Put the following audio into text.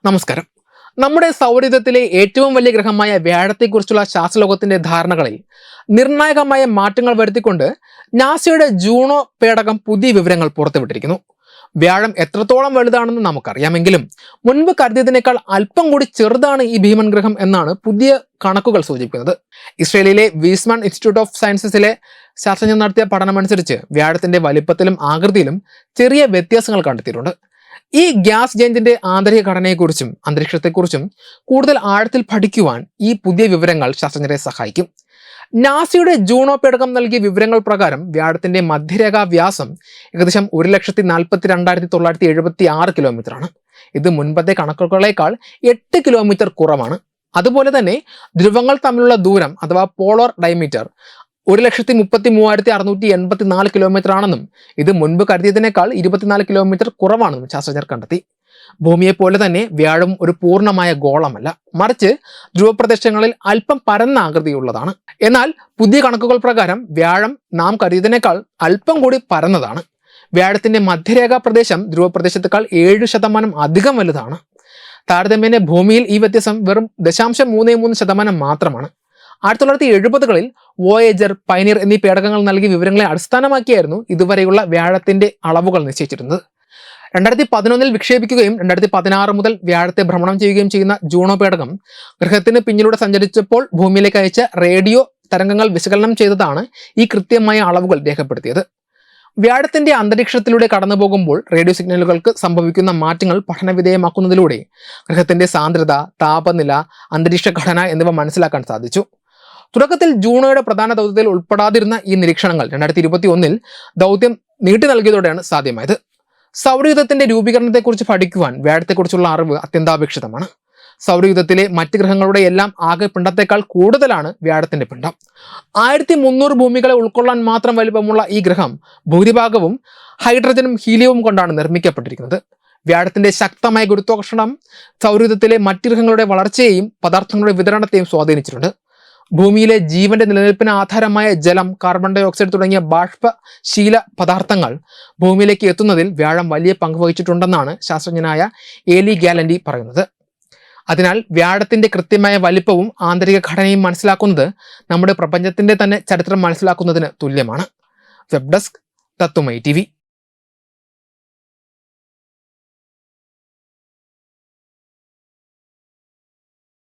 നമസ്കാരം. നമ്മുടെ സൗരയൂഥത്തിലെ ഏറ്റവും വലിയ ഗ്രഹമായ വ്യാഴത്തെക്കുറിച്ചുള്ള ശാസ്ത്രലോകത്തിന്റെ ധാരണകളിൽ നിർണായകമായ മാറ്റങ്ങൾ വരുത്തിക്കൊണ്ട് നാസയുടെ ജൂണോ പേടകം പുതിയ വിവരങ്ങൾ പുറത്തുവിട്ടിരിക്കുന്നു. വ്യാഴം എത്രത്തോളം വലുതാണെന്ന് നമുക്കറിയാമെങ്കിലും മുൻപ് കരുതിയതിനേക്കാൾ അല്പം കൂടി ചെറുതാണ് ഈ ഭീമൻ ഗ്രഹം എന്നാണ് പുതിയ കണക്കുകൾ സൂചിപ്പിക്കുന്നത്. ഇസ്രയേലിലെ വീസ്മാൻ ഇൻസ്റ്റിറ്റ്യൂട്ട് ഓഫ് സയൻസസിലെ ശാസ്ത്രജ്ഞർ നടത്തിയ പഠനമനുസരിച്ച് വ്യാഴത്തിന്റെ വലിപ്പത്തിലും ആകൃതിയിലും ചെറിയ വ്യത്യാസങ്ങൾ കണ്ടെത്തിയിട്ടുണ്ട്. ഈ ഗ്യാസ് ജെയിന്റിന്റെ ആന്തരിക ഘടനയെക്കുറിച്ചും അന്തരീക്ഷത്തെക്കുറിച്ചും കൂടുതൽ ആഴത്തിൽ പഠിക്കുവാൻ ഈ പുതിയ വിവരങ്ങൾ ശാസ്ത്രജ്ഞരെ സഹായിക്കും. നാസയുടെ ജൂണോ പേടകം നൽകിയ വിവരങ്ങൾ പ്രകാരം വ്യാഴത്തിന്റെ മധ്യരേഖാ വ്യാസം ഏകദേശം 1,42,976 കിലോമീറ്ററാണ്. ഇത് മുൻപത്തെ കണക്കുകളേക്കാൾ 8 കിലോമീറ്റർ കുറവാണ്. അതുപോലെ തന്നെ ധ്രുവങ്ങൾ തമ്മിലുള്ള ദൂരം അഥവാ പോളർ ഡയമീറ്റർ 1,33,684 കിലോമീറ്റർ ആണെന്നും ഇത് മുൻപ് കരുതിയതിനേക്കാൾ 24 കിലോമീറ്റർ കുറവാണെന്നും ശാസ്ത്രജ്ഞർ കണ്ടെത്തി. ഭൂമിയെപ്പോലെ തന്നെ വ്യാഴം ഒരു പൂർണ്ണമായ ഗോളമല്ല, മറിച്ച് ധ്രുവപ്രദേശങ്ങളിൽ അല്പം പരന്ന ആകൃതിയുള്ളതാണ്. എന്നാൽ പുതിയ കണക്കുകൾ പ്രകാരം വ്യാഴം നാം കരുതിയതിനേക്കാൾ അല്പം കൂടി പരന്നതാണ്. വ്യാഴത്തിന്റെ മധ്യരേഖാ പ്രദേശം ധ്രുവപ്രദേശത്തേക്കാൾ 7% അധികം വലുതാണ്. താരതമ്യേന ഭൂമിയിൽ ഈ വ്യത്യാസം വെറും 0.33% മാത്രമാണ്. 1970കളിൽ വോയേജർ, പൈനിയർ എന്നീ പേടകങ്ങൾ നൽകിയ വിവരങ്ങളെ അടിസ്ഥാനമാക്കിയായിരുന്നു ഇതുവരെയുള്ള വ്യാഴത്തിന്റെ അളവുകൾ നിശ്ചയിച്ചിരുന്നത്. 2011 വിക്ഷേപിക്കുകയും 2016 മുതൽ വ്യാഴത്തെ ഭ്രമണം ചെയ്യുകയും ചെയ്യുന്ന ജൂണോ പേടകം ഗ്രഹത്തിന് പിന്നിലൂടെ സഞ്ചരിച്ചപ്പോൾ ഭൂമിയിലേക്ക് അയച്ച റേഡിയോ തരംഗങ്ങൾ വിശകലനം ചെയ്തതാണ് ഈ കൃത്യമായ അളവുകൾ രേഖപ്പെടുത്തിയത്. വ്യാഴത്തിന്റെ അന്തരീക്ഷത്തിലൂടെ കടന്നു പോകുമ്പോൾ റേഡിയോ സിഗ്നലുകൾക്ക് സംഭവിക്കുന്ന മാറ്റങ്ങൾ പഠനവിധേയമാക്കുന്നതിലൂടെ ഗ്രഹത്തിന്റെ സാന്ദ്രത, താപനില, അന്തരീക്ഷ ഘടന എന്നിവ മനസ്സിലാക്കാൻ സാധിച്ചു. തുടക്കത്തിൽ ജൂണോയുടെ പ്രധാന ദൗത്യത്തിൽ ഉൾപ്പെടാതിരുന്ന ഈ നിരീക്ഷണങ്ങൾ 2021 ദൗത്യം നീട്ടി നൽകിയതോടെയാണ് സാധ്യമായത്. സൗരയൂഥത്തിന്റെ രൂപീകരണത്തെക്കുറിച്ച് പഠിക്കുവാൻ വ്യാഴത്തെക്കുറിച്ചുള്ള അറിവ് അത്യന്താപേക്ഷിതമാണ്. സൗരയൂഥത്തിലെ മറ്റ് ഗ്രഹങ്ങളുടെ എല്ലാം ആകെ പിണ്ഡത്തെക്കാൾ കൂടുതലാണ് വ്യാഴത്തിന്റെ പിണ്ഡം. 1300 ഭൂമികളെ ഉൾക്കൊള്ളാൻ മാത്രം വലിപ്പമുള്ള ഈ ഗ്രഹം ഭൂരിഭാഗവും ഹൈഡ്രജനും ഹീലിയവും കൊണ്ടാണ് നിർമ്മിക്കപ്പെട്ടിരിക്കുന്നത്. വ്യാഴത്തിന്റെ ശക്തമായ ഗുരുത്വാകർഷണം സൗരയൂഥത്തിലെ മറ്റ് ഗ്രഹങ്ങളുടെ വളർച്ചയെയും പദാർത്ഥങ്ങളുടെ വിതരണത്തെയും സ്വാധീനിച്ചിട്ടുണ്ട്. ഭൂമിയിലെ ജീവന്റെ നിലനിൽപ്പിന് ആധാരമായ ജലം, കാർബൺ ഡൈ ഓക്സൈഡ് തുടങ്ങിയ ബാഷ്പശീല പദാർത്ഥങ്ങൾ ഭൂമിയിലേക്ക് എത്തുന്നതിൽ വ്യാഴം വലിയ പങ്ക് വഹിച്ചിട്ടുണ്ടെന്നാണ് ശാസ്ത്രജ്ഞനായ ഏലി ഗാലന്റി പറയുന്നത്. അതിനാൽ വ്യാഴത്തിന്റെ കൃത്യമായ വലിപ്പവും ആന്തരിക ഘടനയും മനസ്സിലാക്കുന്നത് നമ്മുടെ പ്രപഞ്ചത്തിന്റെ തന്നെ ചരിത്രം മനസ്സിലാക്കുന്നതിന് തുല്യമാണ്. Web desk Tatwamayi TV.